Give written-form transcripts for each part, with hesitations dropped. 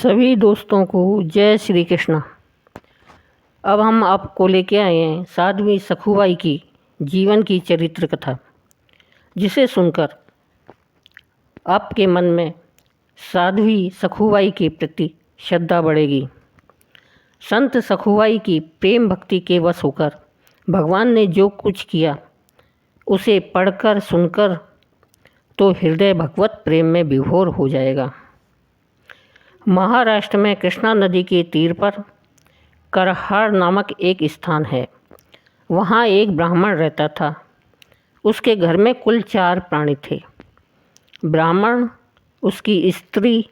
सभी दोस्तों को जय श्री कृष्ण। अब हम आपको लेके आए हैं साध्वी सखुबाई की जीवन की चरित्र कथा, जिसे सुनकर आपके मन में साध्वी सखुबाई के प्रति श्रद्धा बढ़ेगी। संत सखुबाई की प्रेम भक्ति के वश होकर भगवान ने जो कुछ किया उसे पढ़कर सुनकर तो हृदय भगवत प्रेम में विभोर हो जाएगा। महाराष्ट्र में कृष्णा नदी के तीर पर करहार नामक एक स्थान है। वहाँ एक ब्राह्मण रहता था। उसके घर में कुल 4 प्राणी थे। ब्राह्मण, उसकी स्त्री,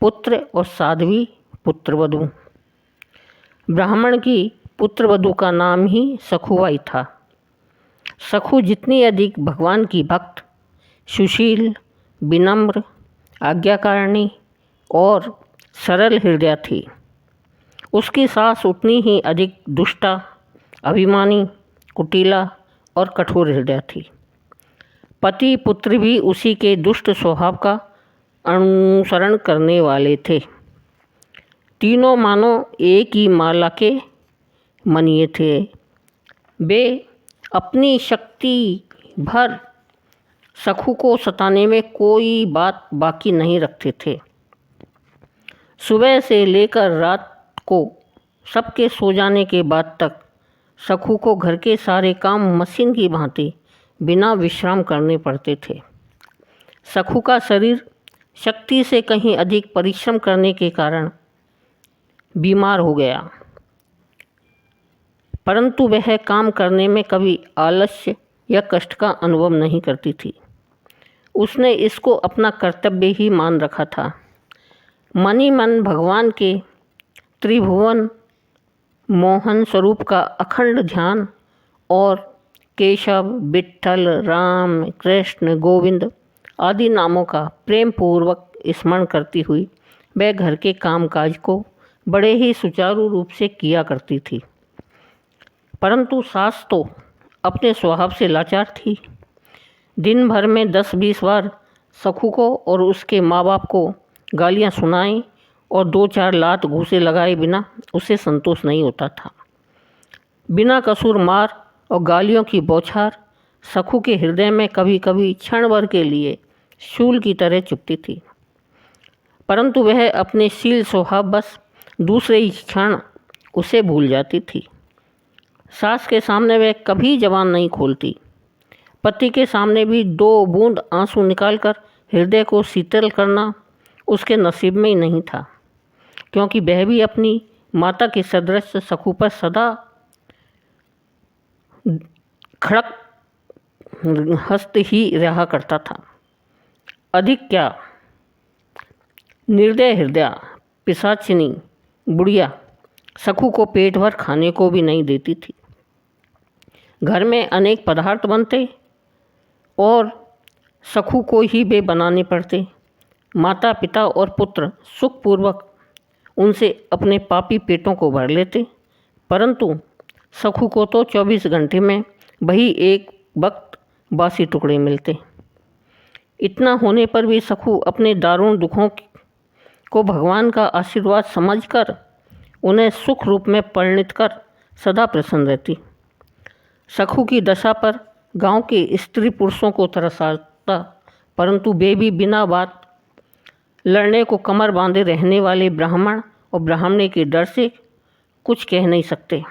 पुत्र और साध्वी पुत्रवधू। ब्राह्मण की पुत्रवधू का नाम ही सखुबाई था। सखु जितनी अधिक भगवान की भक्त, सुशील, विनम्र, आज्ञाकारिणी और सरल हृदय थी, उसकी सास उतनी ही अधिक दुष्टा, अभिमानी, कुटिला और कठोर हृदय थी। पति पुत्र भी उसी के दुष्ट स्वभाव का अनुसरण करने वाले थे। तीनों मानो एक ही माला के मणिये थे। वे अपनी शक्ति भर सखु को सताने में कोई बात बाकी नहीं रखते थे। सुबह से लेकर रात को सबके सो जाने के बाद तक सखु को घर के सारे काम मशीन की भांति बिना विश्राम करने पड़ते थे। सखु का शरीर शक्ति से कहीं अधिक परिश्रम करने के कारण बीमार हो गया, परंतु वह काम करने में कभी आलस्य या कष्ट का अनुभव नहीं करती थी। उसने इसको अपना कर्तव्य ही मान रखा था। मनी मन भगवान के त्रिभुवन मोहन स्वरूप का अखंड ध्यान और केशव, विट्ठल, राम, कृष्ण, गोविंद आदि नामों का प्रेम पूर्वक स्मरण करती हुई वह घर के कामकाज को बड़े ही सुचारू रूप से किया करती थी। परंतु सास तो अपने स्वभाव से लाचार थी। दिन भर में 10-20 बार सखु को और उसके माँ बाप को गालियाँ सुनाई और 2-4 लात घूंसे लगाए बिना उसे संतोष नहीं होता था। बिना कसूर मार और गालियों की बौछार सखु के हृदय में कभी कभी क्षण भर के लिए शूल की तरह चुभती थी, परंतु वह अपने शील स्वभाव बस दूसरे ही क्षण उसे भूल जाती थी। सास के सामने वह कभी जबान नहीं खोलती। पति के सामने भी 2 बूंद आंसू निकालकर हृदय को शीतल करना उसके नसीब में ही नहीं था, क्योंकि वह भी अपनी माता के सदृश सखु पर सदा खड़क हस्त ही रहा करता था। अधिक क्या, निर्दय हृदय पिशाचिनी बुढ़िया सखु को पेट भर खाने को भी नहीं देती थी। घर में अनेक पदार्थ बनते और सखु को ही वे बनाने पड़ते। माता पिता और पुत्र सुखपूर्वक उनसे अपने पापी पेटों को भर लेते, परंतु सखु को तो 24 घंटे में वही एक वक्त बासी टुकड़े मिलते। इतना होने पर भी सखु अपने दारुण दुखों को भगवान का आशीर्वाद समझकर उन्हें सुख रूप में परिणित कर सदा प्रसन्न रहती। सखु की दशा पर गांव के स्त्री पुरुषों को तरस आता, परंतु वे भी बिना बात लड़ने को कमर बांधे रहने वाले ब्राह्मण और ब्राह्मणी के डर से कुछ कह नहीं सकते।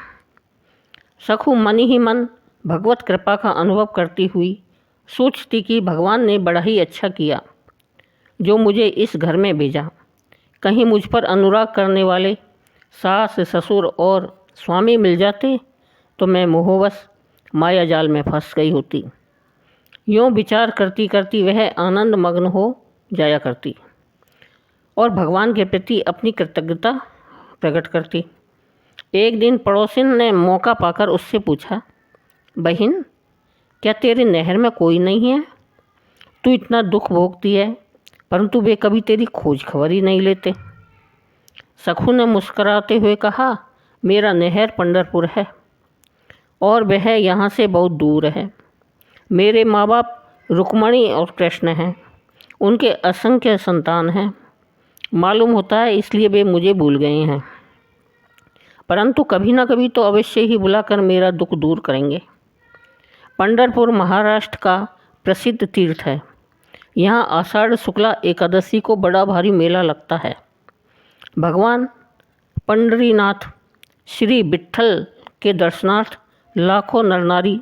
सखु मन ही मन भगवत कृपा का अनुभव करती हुई सोचती कि भगवान ने बड़ा ही अच्छा किया जो मुझे इस घर में भेजा। कहीं मुझ पर अनुराग करने वाले सास, ससुर और स्वामी मिल जाते तो मैं मोहवश माया जाल में फंस गई होती। यूँ विचार करती करती वह आनंद मग्न हो जाया करती और भगवान के प्रति अपनी कृतज्ञता प्रकट करती। एक दिन पड़ोसिन ने मौका पाकर उससे पूछा, बहन, क्या तेरे नहर में कोई नहीं है? तू इतना दुख भोगती है, परंतु वे कभी तेरी खोज खबर ही नहीं लेते। सखु ने मुस्कुराते हुए कहा, मेरा नहर पंढरपुर है और वह यहाँ से बहुत दूर है। मेरे माँ बाप रुक्मणी और कृष्ण हैं, उनके असंख्य संतान हैं मालूम होता है इसलिए वे मुझे भूल गए हैं, परंतु कभी न कभी तो अवश्य ही बुलाकर मेरा दुख दूर करेंगे। पंढरपुर महाराष्ट्र का प्रसिद्ध तीर्थ है। यहाँ आषाढ़ शुक्ला एकादशी को बड़ा भारी मेला लगता है। भगवान पंढरीनाथ श्री विट्ठल के दर्शनार्थ लाखों नर नारी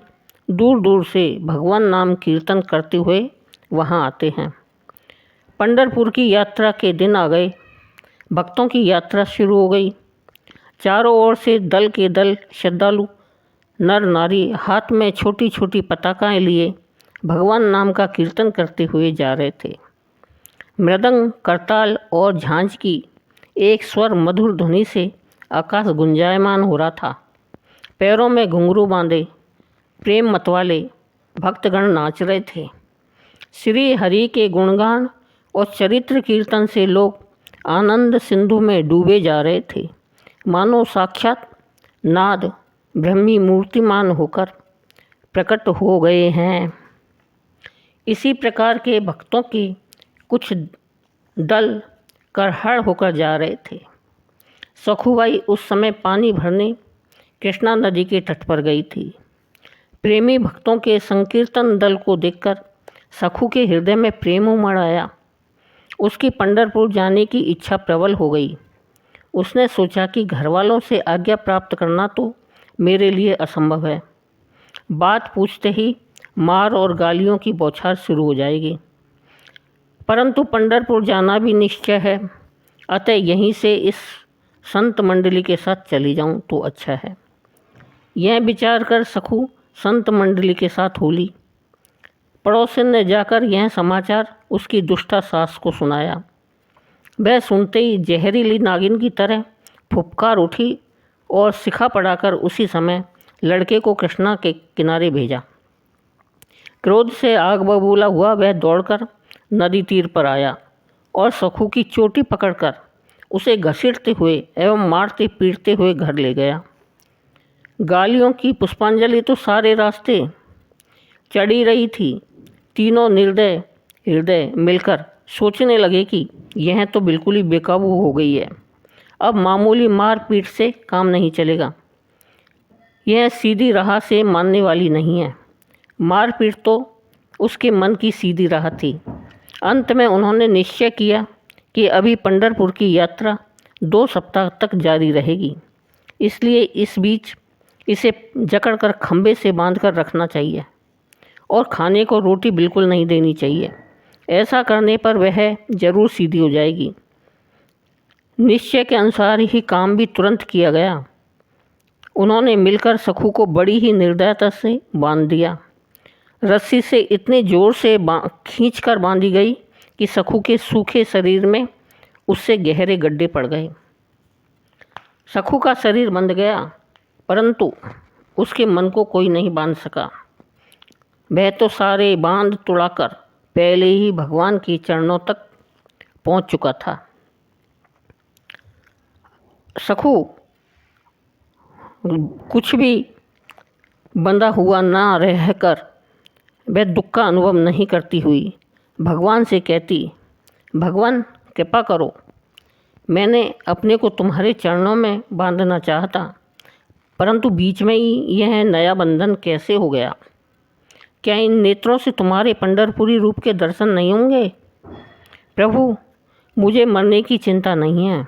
दूर दूर से भगवान नाम कीर्तन करते हुए वहाँ आते हैं। पंढरपुर की यात्रा के दिन आ गए। भक्तों की यात्रा शुरू हो गई। चारों ओर से दल के दल श्रद्धालु नर नारी हाथ में छोटी छोटी पताकाएं लिए भगवान नाम का कीर्तन करते हुए जा रहे थे। मृदंग, करताल और झांझ की एक स्वर मधुर ध्वनि से आकाश गुंजायमान हो रहा था। पैरों में घुंघरू बांधे प्रेम मतवाले भक्तगण नाच रहे थे। श्री हरि के गुणगान और चरित्र कीर्तन से लोग आनंद सिंधु में डूबे जा रहे थे, मानो साक्षात नाद ब्रह्मी मूर्तिमान होकर प्रकट हो गए हैं। इसी प्रकार के भक्तों के कुछ दल करहड़ होकर जा रहे थे। सखुबाई उस समय पानी भरने कृष्णा नदी के तट पर गई थी। प्रेमी भक्तों के संकीर्तन दल को देखकर सखू के हृदय में प्रेम उमड़ आया। उसकी पंढरपुर जाने की इच्छा प्रबल हो गई। उसने सोचा कि घरवालों से आज्ञा प्राप्त करना तो मेरे लिए असंभव है। बात पूछते ही मार और गालियों की बौछार शुरू हो जाएगी। परंतु पंढरपुर जाना भी निश्चय है, अतः यहीं से इस संत मंडली के साथ चली जाऊं तो अच्छा है। यह विचार कर सखू संत मंडली के साथ होली। पड़ोसन ने जाकर यह समाचार उसकी दुष्टा सास को सुनाया। वह सुनते ही जहरीली नागिन की तरह फुफकार उठी और शिखा पड़ाकर उसी समय लड़के को कृष्णा के किनारे भेजा। क्रोध से आग बबूला हुआ वह दौड़कर नदी तीर पर आया और सखू की चोटी पकड़कर उसे घसीटते हुए एवं मारते पीटते हुए घर ले गया। गालियों की पुष्पांजलि तो सारे रास्ते चढ़ी रही थी। तीनों निर्दय हृदय मिलकर सोचने लगे कि यह तो बिल्कुल ही बेकाबू हो गई है। अब मामूली मार पीट से काम नहीं चलेगा। यह सीधी राह से मानने वाली नहीं है। मारपीट तो उसके मन की सीधी राह थी। अंत में उन्होंने निश्चय किया कि अभी पंढरपुर की यात्रा 2 सप्ताह तक जारी रहेगी, इसलिए इस बीच इसे जकड़कर खंभे से बांधकर रखना चाहिए और खाने को रोटी बिल्कुल नहीं देनी चाहिए। ऐसा करने पर वह जरूर सीधी हो जाएगी। निश्चय के अनुसार ही काम भी तुरंत किया गया। उन्होंने मिलकर सखू को बड़ी ही निर्दयता से बांध दिया। रस्सी से इतने जोर से खींचकर बांधी गई कि सखू के सूखे शरीर में उससे गहरे गड्ढे पड़ गए। सखू का शरीर बंध गया, परंतु उसके मन को कोई नहीं बांध सका। वह तो सारे बांध तुड़ाकर पहले ही भगवान के चरणों तक पहुंच चुका था। सखू कुछ भी बंधा हुआ ना रहकर वह दुख का अनुभव नहीं करती हुई भगवान से कहती, भगवान कृपा करो, मैंने अपने को तुम्हारे चरणों में बांधना चाहता, परंतु बीच में ही यह नया बंधन कैसे हो गया? क्या इन नेत्रों से तुम्हारे पंढरपुरी रूप के दर्शन नहीं होंगे? प्रभु, मुझे मरने की चिंता नहीं है,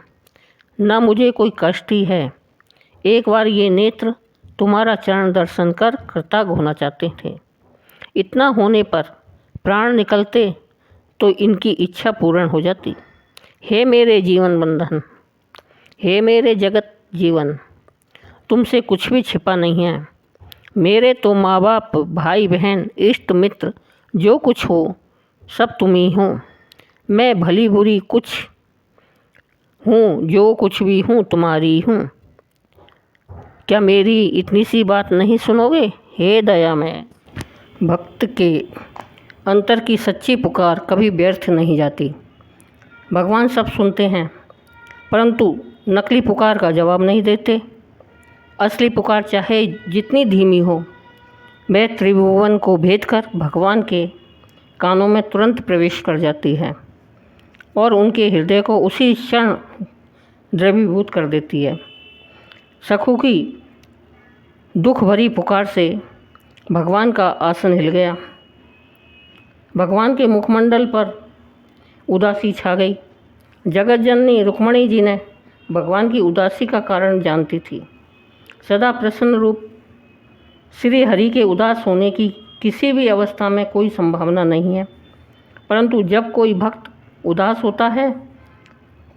न मुझे कोई कष्ट ही है। एक बार ये नेत्र तुम्हारा चरण दर्शन कर कृतज्ञ होना चाहते थे। इतना होने पर प्राण निकलते तो इनकी इच्छा पूर्ण हो जाती। हे मेरे जीवन बंधन, हे मेरे जगत जीवन, तुमसे कुछ भी छिपा नहीं है। मेरे तो माँ बाप, भाई बहन, इष्ट मित्र जो कुछ हो सब तुम ही हो। मैं भली बुरी कुछ हूँ, जो कुछ भी हूँ तुम्हारी हूँ। क्या मेरी इतनी सी बात नहीं सुनोगे? हे दया में भक्त के अंतर की सच्ची पुकार कभी व्यर्थ नहीं जाती। भगवान सब सुनते हैं, परंतु नकली पुकार का जवाब नहीं देते। असली पुकार चाहे जितनी धीमी हो, वह त्रिभुवन को भेद कर भगवान के कानों में तुरंत प्रवेश कर जाती है। और उनके हृदय को उसी क्षण द्रवीभूत कर देती है। सखू की दुख भरी पुकार से भगवान का आसन हिल गया। भगवान के मुखमंडल पर उदासी छा गई। जगत जननी रुक्मणी जी ने भगवान की उदासी का कारण जानती थी। सदा प्रसन्न रूप श्री हरि के उदास होने की किसी भी अवस्था में कोई संभावना नहीं है, परंतु जब कोई भक्त उदास होता है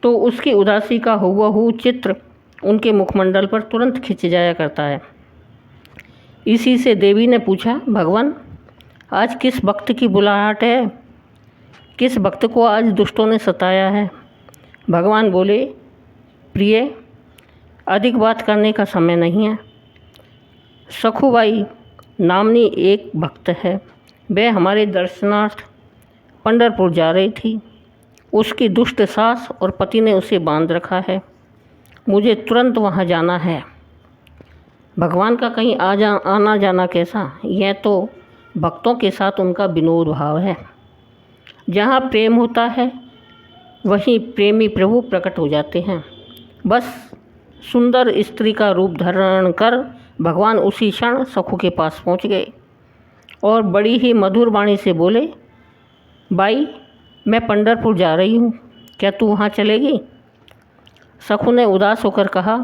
तो उसकी उदासी का हुबहू चित्र उनके मुखमंडल पर तुरंत खिंच जाया करता है। इसी से देवी ने पूछा, भगवान आज किस भक्त की बुलाहट है? किस भक्त को आज दुष्टों ने सताया है? भगवान बोले, प्रिय, अधिक बात करने का समय नहीं है। सखुबाई नामनी एक भक्त है। वह हमारे दर्शनार्थ पंढरपुर जा रही थी। उसकी दुष्ट सास और पति ने उसे बांध रखा है। मुझे तुरंत वहाँ जाना है। भगवान का कहीं आना जाना कैसा? यह तो भक्तों के साथ उनका विनोद भाव है। जहाँ प्रेम होता है वहीं प्रेमी प्रभु प्रकट हो जाते हैं। बस सुंदर स्त्री का रूप धारण कर भगवान उसी क्षण सखू के पास पहुँच गए और बड़ी ही मधुर वाणी से बोले, बाई, मैं पंढरपुर जा रही हूँ, क्या तू वहाँ चलेगी? सखू ने उदास होकर कहा,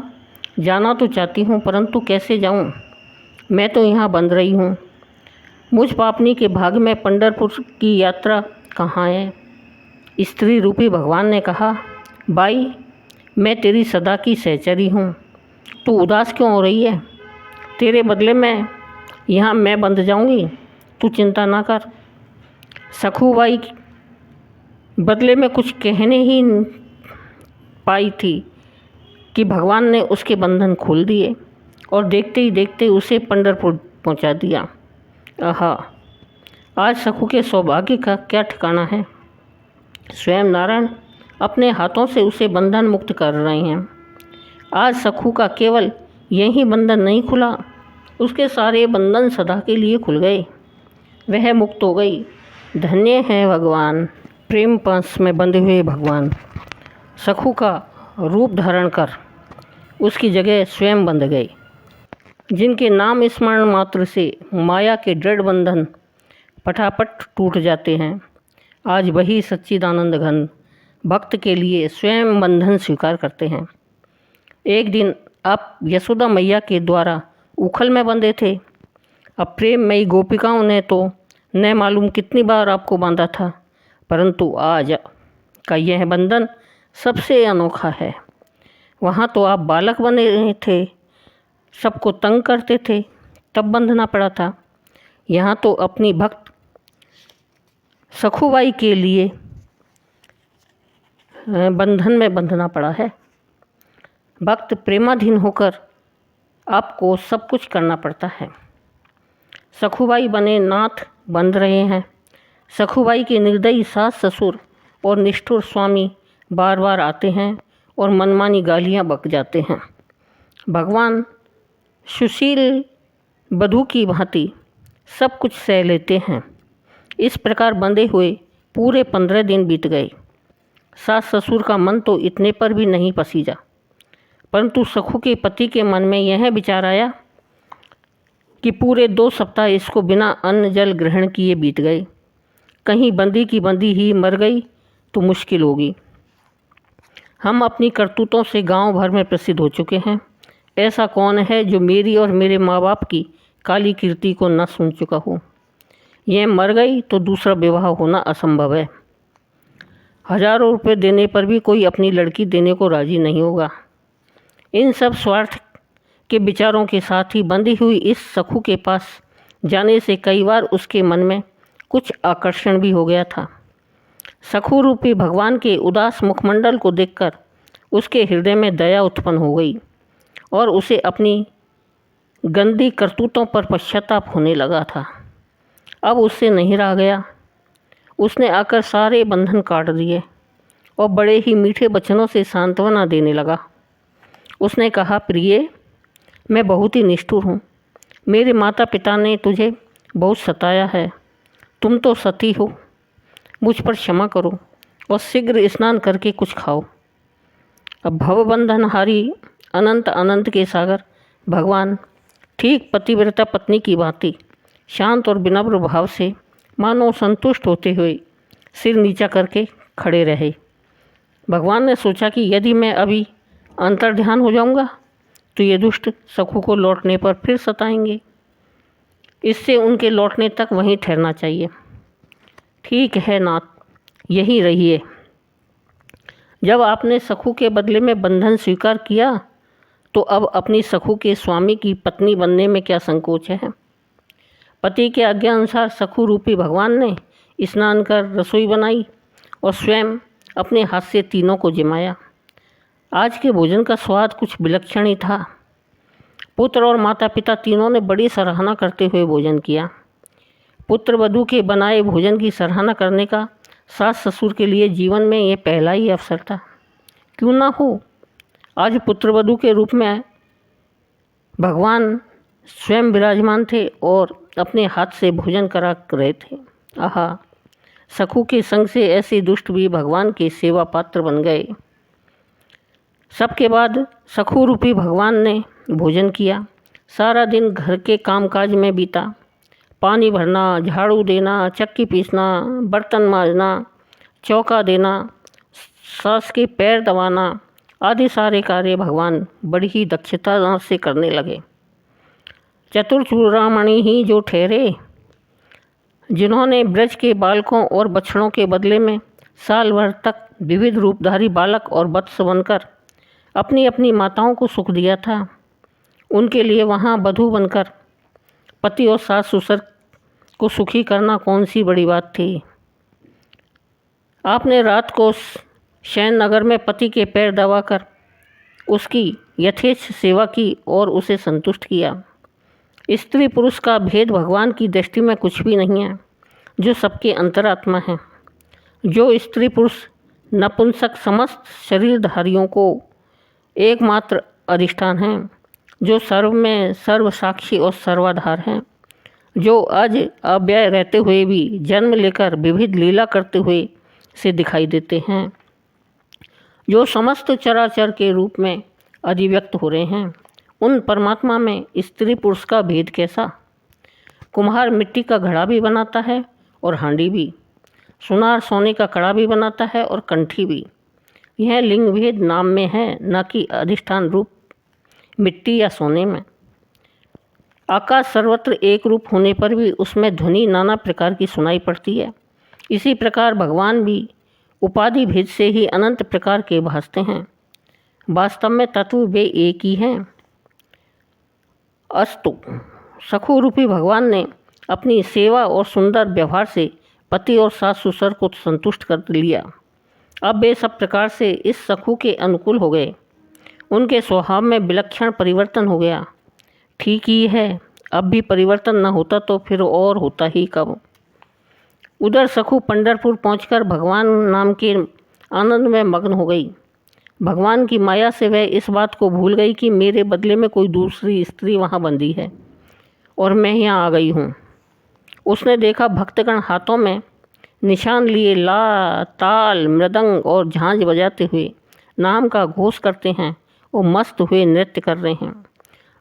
जाना तो चाहती हूँ, परंतु कैसे जाऊँ? मैं तो यहाँ बंध रही हूँ। मुझ पापनी के भाग्य में पंढरपुर की यात्रा कहाँ है? स्त्री रूपी भगवान ने कहा, बाई, मैं तेरी सदा की सहचरी हूँ। तू उदास क्यों हो रही है? तेरे बदले में यहाँ मैं बंध जाऊँगी, तू चिंता ना कर। सखूबाई बदले में कुछ कहने ही पाई थी कि भगवान ने उसके बंधन खोल दिए और देखते ही देखते उसे पंढरपुर पहुँचा दिया। आहा, आज सखू के सौभाग्य का क्या ठिकाना है। स्वयं नारायण अपने हाथों से उसे बंधन मुक्त कर रहे हैं। आज सखू का केवल यही बंधन नहीं खुला, उसके सारे बंधन सदा के लिए खुल गए। वह मुक्त हो गई। धन्य है भगवान, प्रेम पास में बंधे हुए भगवान सखू का रूप धारण कर उसकी जगह स्वयं बंध गए। जिनके नाम स्मरण मात्र से माया के दृढ़ बंधन पटापट टूट जाते हैं, आज वही सच्चिदानंद घन भक्त के लिए स्वयं बंधन स्वीकार करते हैं। एक दिन आप यशोदा मैया के द्वारा उखल में बंधे थे। अब प्रेममयी गोपिकाओं ने तो न मालूम कितनी बार आपको बांधा था, परंतु आज का यह बंधन सबसे अनोखा है। वहाँ तो आप बालक बने थे, सबको तंग करते थे, तब बंधना पड़ा था। यहाँ तो अपनी भक्त सखुबाई के लिए बंधन में बंधना पड़ा है। भक्त प्रेमाधीन होकर आपको सब कुछ करना पड़ता है। सखुबाई बने नाथ बंध रहे हैं। सखुबाई के निर्दयी सास ससुर और निष्ठुर स्वामी बार बार आते हैं और मनमानी गालियाँ बक जाते हैं। भगवान सुशील बधू की भांति सब कुछ सह लेते हैं। इस प्रकार बंधे हुए पूरे 15 दिन बीत गए। सास ससुर का मन तो इतने पर भी नहीं पसीजा, परंतु सखू के पति के मन में यह विचार आया कि पूरे 2 सप्ताह इसको बिना अन्न जल ग्रहण किए बीत गए। कहीं बंदी की बंदी ही मर गई तो मुश्किल होगी। हम अपनी करतूतों से गांव भर में प्रसिद्ध हो चुके हैं। ऐसा कौन है जो मेरी और मेरे माँ बाप की काली कीर्ति को न सुन चुका हो। यह मर गई तो दूसरा विवाह होना असंभव है। हजारों रुपए देने पर भी कोई अपनी लड़की देने को राजी नहीं होगा। इन सब स्वार्थ के विचारों के साथ ही बंधी हुई इस सखू के पास जाने से कई बार उसके मन में कुछ आकर्षण भी हो गया था। सखू रूपी भगवान के उदास मुखमंडल को देखकर उसके हृदय में दया उत्पन्न हो गई और उसे अपनी गंदी करतूतों पर पश्चाताप होने लगा था। अब उससे नहीं रहा गया। उसने आकर सारे बंधन काट दिए और बड़े ही मीठे वचनों से सांत्वना देने लगा। उसने कहा, प्रिय, मैं बहुत ही निष्ठुर हूँ। मेरे माता पिता ने तुझे बहुत सताया है। तुम तो सती हो, मुझ पर क्षमा करो। और शीघ्र स्नान करके कुछ खाओ। अब भवबंधनहारी अनंत अनंत के सागर भगवान ठीक पतिव्रता पत्नी की भांति शांत और विनम्र भाव से मानो संतुष्ट होते हुए सिर नीचा करके खड़े रहे। भगवान ने सोचा कि यदि मैं अभी अंतर्ध्यान हो जाऊंगा तो ये दुष्ट सखू को लौटने पर फिर सताएंगे। इससे उनके लौटने तक वहीं ठहरना चाहिए। ठीक है नाथ, यहीं रहिए। जब आपने सखू के बदले में बंधन स्वीकार किया तो अब अपनी सखू के स्वामी की पत्नी बनने में क्या संकोच है। पति के आज्ञा अनुसार सखू रूपी भगवान ने स्नान कर रसोई बनाई और स्वयं अपने हाथ से तीनों को जिमाया। आज के भोजन का स्वाद कुछ विलक्षण ही था। पुत्र और माता पिता तीनों ने बड़ी सराहना करते हुए भोजन किया। पुत्र वधू के बनाए भोजन की सराहना करने का सास ससुर के लिए जीवन में ये पहला ही अवसर था। क्यों ना हो, आज पुत्र वधू के रूप में भगवान स्वयं विराजमान थे और अपने हाथ से भोजन करा रहे थे। आहा, सखू के संग से ऐसे दुष्ट भी भगवान के सेवा पात्र बन गए। सबके बाद सखू रूपी भगवान ने भोजन किया। सारा दिन घर के कामकाज में बीता। पानी भरना, झाड़ू देना, चक्की पीसना, बर्तन मांजना, चौका देना, सास के पैर दबाना आदि सारे कार्य भगवान बड़ी ही दक्षता से करने लगे। चतुर चूड़ामणि ही जो ठहरे, जिन्होंने ब्रज के बालकों और बछड़ों के बदले में साल भर तक विविध रूपधारी बालक और वत्स बनकर अपनी अपनी माताओं को सुख दिया था, उनके लिए वहाँ वधू बनकर पति और सास ससुर को सुखी करना कौन सी बड़ी बात थी। आपने रात को शयन नगर में पति के पैर दबाकर उसकी यथेच्छ सेवा की और उसे संतुष्ट किया। स्त्री पुरुष का भेद भगवान की दृष्टि में कुछ भी नहीं है, जो सबके अंतरात्मा है। जो स्त्री पुरुष नपुंसक समस्त शरीरधारियों को एकमात्र अधिष्ठान है, जो सर्व में सर्व साक्षी और सर्वाधार हैं, जो अज अव्यय रहते हुए भी जन्म लेकर विविध लीला करते हुए से दिखाई देते हैं, जो समस्त चराचर के रूप में अधिव्यक्त हो रहे हैं, उन परमात्मा में स्त्री पुरुष का भेद कैसा। कुम्हार मिट्टी का घड़ा भी बनाता है और हांडी भी, सुनार सोने का कड़ा भी बनाता है और कंठी भी। यह लिंग भेद नाम में है, न कि अधिष्ठान रूप मिट्टी या सोने में। आकाश सर्वत्र एक रूप होने पर भी उसमें ध्वनि नाना प्रकार की सुनाई पड़ती है। इसी प्रकार भगवान भी उपाधि भेद से ही अनंत प्रकार के भासते हैं। वास्तव में तत्व वे एक ही हैं। अस्तु, सखू रूपी भगवान ने अपनी सेवा और सुंदर व्यवहार से पति और सास ससुर को संतुष्ट कर लिया। अब वे सब प्रकार से इस सखू के अनुकूल हो गए। उनके स्वभाव में विलक्षण परिवर्तन हो गया। ठीक ही है, अब भी परिवर्तन न होता तो फिर और होता ही कब। उधर सखू पंढरपुर पहुंचकर भगवान नाम के आनंद में मग्न हो गई। भगवान की माया से वह इस बात को भूल गई कि मेरे बदले में कोई दूसरी स्त्री वहाँ बंधी है और मैं यहाँ आ गई हूँ। उसने देखा भक्तगण हाथों में निशान लिए ला, ताल, मृदंग और झांझ बजाते हुए नाम का घोष करते हैं और मस्त हुए नृत्य कर रहे हैं।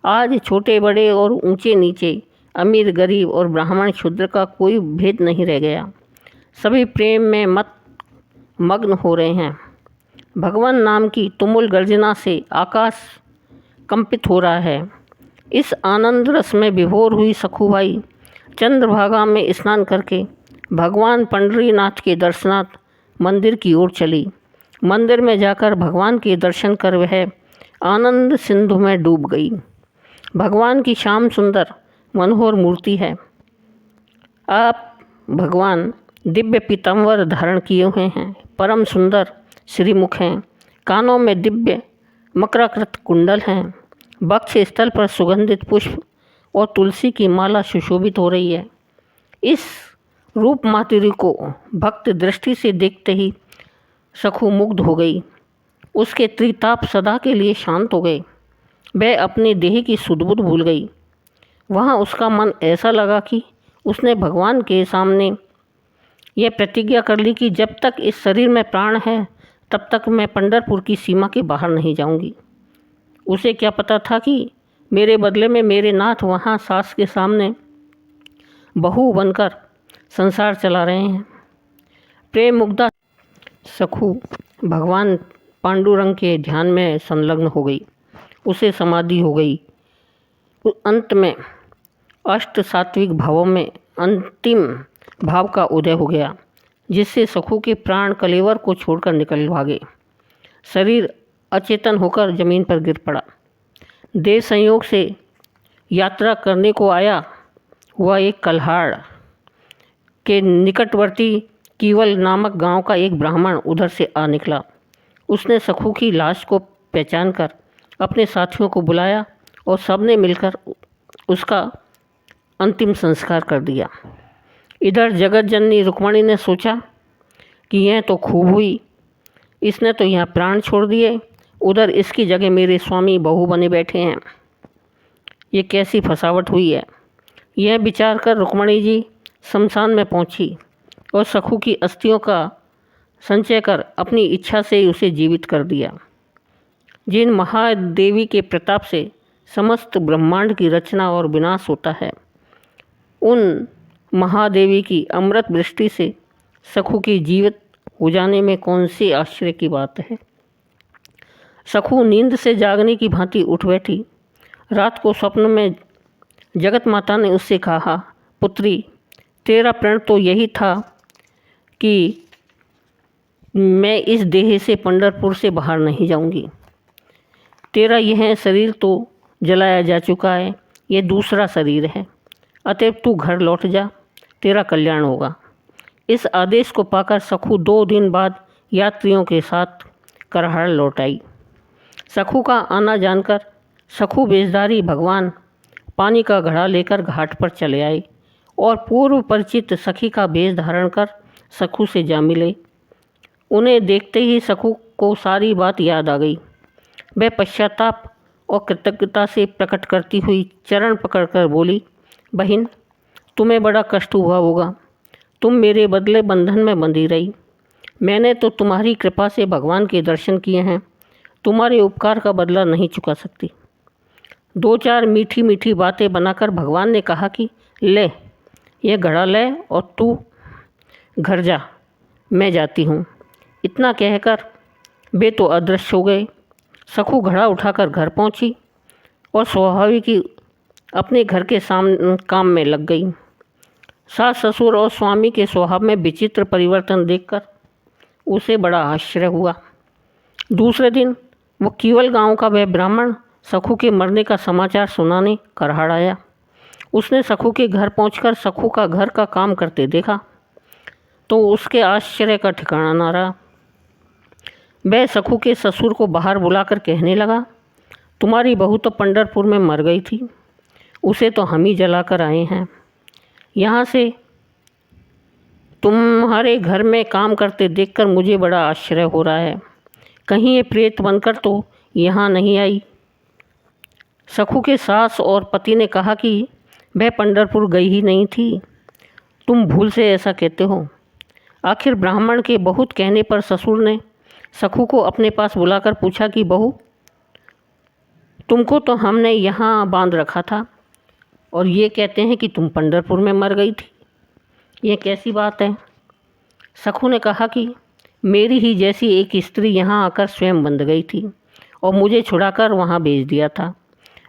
आज छोटे बड़े और ऊंचे नीचे, अमीर गरीब और ब्राह्मण शूद्र का कोई भेद नहीं रह गया। सभी प्रेम में मग्न हो रहे हैं। भगवान नाम की तुमुल गर्जना से आकाश कंपित हो रहा है। इस आनंद रस में विभोर हुई सखूबाई चंद्रभागा में स्नान करके भगवान पंडरीनाथ के दर्शनार्थ मंदिर की ओर चली। मंदिर में जाकर भगवान के दर्शन कर वह आनंद सिंधु में डूब गई। भगवान की श्याम सुंदर मनोहर मूर्ति है। आप भगवान दिव्य पीताम्बर धारण किए हुए हैं, परम सुंदर श्रीमुख हैं, कानों में दिव्य मकराकृत कुंडल हैं, वक्ष स्थल पर सुगंधित पुष्प और तुलसी की माला सुशोभित हो रही है। इस रूप माधुर्य को भक्त दृष्टि से देखते ही सखू मुग्ध हो गई। उसके त्रिताप सदा के लिए शांत हो गए। वह अपने देह की सुध-बुध भूल गई। वहाँ उसका मन ऐसा लगा कि उसने भगवान के सामने यह प्रतिज्ञा कर ली कि जब तक इस शरीर में प्राण है तब तक मैं पंढरपुर की सीमा के बाहर नहीं जाऊंगी। उसे क्या पता था कि मेरे बदले में मेरे नाथ वहाँ सास के सामने बहू बनकर संसार चला रहे हैं। प्रेम मुग्धा सखू भगवान पांडुरंग के ध्यान में संलग्न हो गई। उसे समाधि हो गई। अंत में अष्ट सात्विक भावों में अंतिम भाव का उदय हो गया, जिससे सखू के प्राण कलेवर को छोड़कर निकल भागे। शरीर अचेतन होकर जमीन पर गिर पड़ा। देव संयोग से यात्रा करने को आया हुआ एक कल्हाड़ के निकटवर्ती कीवल नामक गांव का एक ब्राह्मण उधर से आ निकला। उसने सखू की लाश को पहचान कर अपने साथियों को बुलाया और सबने मिलकर उसका अंतिम संस्कार कर दिया। इधर जगत जननी रुक्मणी ने सोचा कि यह तो खूब हुई, इसने तो यहाँ प्राण छोड़ दिए, उधर इसकी जगह मेरे स्वामी बहू बने बैठे हैं। ये कैसी फसावट हुई है। यह विचार कर रुक्मणी जी शमशान में पहुंची और सखू की अस्थियों का संचय कर अपनी इच्छा से उसे जीवित कर दिया। जिन महादेवी के प्रताप से समस्त ब्रह्मांड की रचना और विनाश होता है, उन महादेवी की अमृत दृष्टि से सखू की जीवित हो जाने में कौन सी आश्चर्य की बात है। सखू नींद से जागने की भांति उठ बैठी। रात को स्वप्न में जगत माता ने उससे कहा, पुत्री, तेरा प्रण तो यही था कि मैं इस देह से पंढरपुर से बाहर नहीं जाऊंगी। तेरा यह शरीर तो जलाया जा चुका है, ये दूसरा शरीर है, अतएव तू घर लौट जा, तेरा कल्याण होगा। इस आदेश को पाकर सखू 2 दिन बाद यात्रियों के साथ करहाड़ लौट आई। सखू का आना जानकर सखू बेजदारी भगवान पानी का घड़ा लेकर घाट पर चले आए और पूर्व परिचित सखी का वेश धारण कर सखू से जा मिले। उन्हें देखते ही सखू को सारी बात याद आ गई। वह पश्चाताप और कृतज्ञता से प्रकट करती हुई चरण पकड़कर बोली, बहन, तुम्हें बड़ा कष्ट हुआ होगा। तुम मेरे बदले बंधन में बंधी रही। मैंने तो तुम्हारी कृपा से भगवान के दर्शन किए हैं, तुम्हारे उपकार का बदला नहीं चुका सकती। 2-4 मीठी मीठी बातें बनाकर भगवान ने कहा कि ले, यह घड़ा ले और तू घर जा, मैं जाती हूँ। इतना कहकर वे तो अदृश्य हो गए। सखू घड़ा उठाकर घर पहुँची और स्वाभाविक ही अपने घर के सामने काम में लग गई। सास ससुर और स्वामी के स्वभाव में विचित्र परिवर्तन देखकर उसे बड़ा आश्चर्य हुआ। दूसरे दिन वो कीवल गांव का वह ब्राह्मण सखू के मरने का समाचार सुनाने करहाड़ आया। उसने सखू के घर पहुंचकर सखू का घर का काम करते देखा तो उसके आश्चर्य का ठिकाना न रहा। वह सखू के ससुर को बाहर बुलाकर कहने लगा, तुम्हारी बहू तो पंढरपुर में मर गई थी, उसे तो हम ही जलाकर आए हैं। यहाँ से तुम्हारे घर में काम करते देखकर मुझे बड़ा आश्चर्य हो रहा है। कहीं ये प्रेत बनकर तो यहाँ नहीं आई। सखू के सास और पति ने कहा कि वह पंढरपुर गई ही नहीं थी, तुम भूल से ऐसा कहते हो। आखिर ब्राह्मण के बहुत कहने पर ससुर ने सखू को अपने पास बुलाकर पूछा कि बहू, तुमको तो हमने यहाँ बांध रखा था और ये कहते हैं कि तुम पंढरपुर में मर गई थी, ये कैसी बात है। सखू ने कहा कि मेरी ही जैसी एक स्त्री यहाँ आकर स्वयं बंध गई थी और मुझे छुड़ाकर वहाँ भेज दिया था।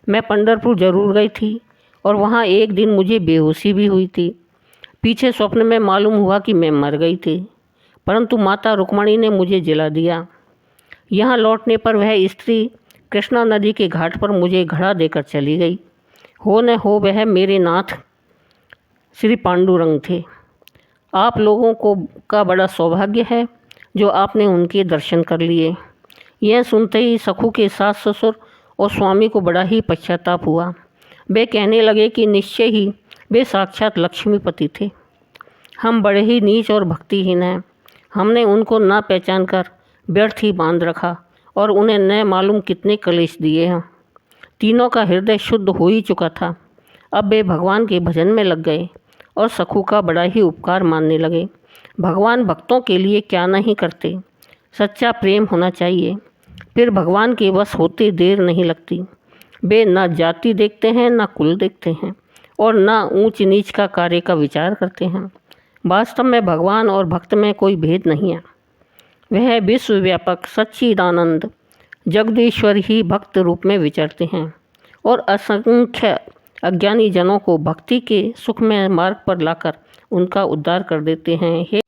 मैं पंढरपुर जरूर गई थी और वहाँ एक दिन मुझे बेहोशी भी हुई थी। पीछे स्वप्न में मालूम हुआ कि मैं मर गई थी, परंतु माता रुक्मणी ने मुझे जिला दिया। यहाँ लौटने पर वह स्त्री कृष्णा नदी के घाट पर मुझे घड़ा देकर चली गई। हो न हो वह मेरे नाथ श्री पांडुरंग थे। आप लोगों को का बड़ा सौभाग्य है जो आपने उनके दर्शन कर लिए। यह सुनते ही सखू के सास ससुर और स्वामी को बड़ा ही पश्चाताप हुआ। वे कहने लगे कि निश्चय ही वे साक्षात लक्ष्मीपति थे। हम बड़े ही नीच और भक्तिहीन हैं। हमने उनको ना पहचान कर व्यर्थ ही बांध रखा और उन्हें न मालूम कितने कलेश दिए हैं। तीनों का हृदय शुद्ध हो ही चुका था। अब वे भगवान के भजन में लग गए और सखू का बड़ा ही उपकार मानने लगे। भगवान भक्तों के लिए क्या नहीं करते। सच्चा प्रेम होना चाहिए, फिर भगवान के बस होते देर नहीं लगती। वे ना जाति देखते हैं, ना कुल देखते हैं और ना ऊंच नीच का कार्य का विचार करते हैं। वास्तव में भगवान और भक्त में कोई भेद नहीं है। वह विश्वव्यापक सच्चिदानंद जगदीश्वर ही भक्त रूप में विचरते हैं और असंख्य अज्ञानी जनों को भक्ति के सुखमय मार्ग पर लाकर उनका उद्धार कर देते हैं। हे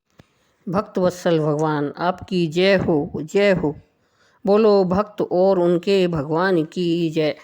भक्त वत्सल भगवान, आपकी जय हो, जय हो। बोलो भक्त और उनके भगवान की जय।